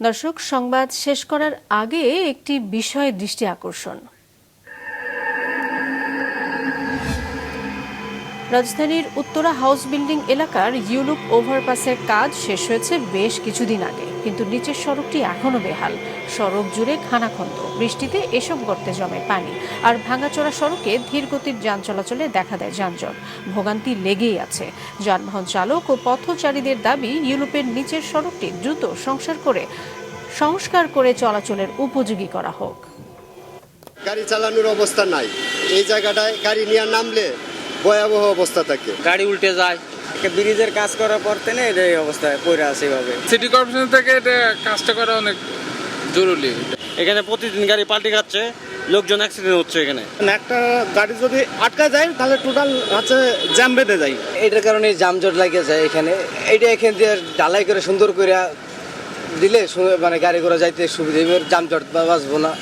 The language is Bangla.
দর্শক, সংবাদ শেষ করার আগে একটি বিষয়ে দৃষ্টি আকর্ষণ। রাজধানীর উত্তরা হাউস বিল্ডিং এলাকার ইউলুপ ওভারপাসের কাজ শেষ হয়েছে বেশ কিছুদিন আগে, কিন্তু নিচের সড়কটি এখনো বেহাল। সড়ক জুড়ে খানাখন্দ, বৃষ্টিতে এসব গর্তে জমে পানি, আর ভাঙাচোরা সড়কে ধীর গতির যান চলাচলে দেখা দেয় যানজট। ভোগান্তি লেগেই আছে। যানবাহন চালক ও পথচারীদের দাবি, ইউলুপের নিচের সড়কটি দ্রুত সংস্কার করে চলাচলের উপযোগী করা হোক। গাড়ি চালানোর অবস্থা নাই, এই জায়গাটায় গাড়ি নিয়ে নামলে ভয়াবহ অবস্থা থাকে, গাড়ি উল্টে যায়। ব্রিজের কাজ করার পর থেকে এই অবস্থায় পড়ে আছে। এভাবে সিটি কর্পোরেশন থেকে এটা কাজটা করা অনেক জরুরি। এখানে প্রতিদিন গাড়ি পাল্টে যাচ্ছে, লোকজন অ্যাক্সিডেন্ট হচ্ছে। এখানে একটা গাড়ি যদি আটকা যায় তাহলে টোটাল হচ্ছে জ্যাম বেঁধে যায়। এটার কারণে জামজট লাগে যায় এখানে। এখান দিয়ে ঢালাই করে সুন্দর করে দিলে মানে গাড়ি ঘোড়া যাইতে সুবিধা, জামজট বাঁচবো না।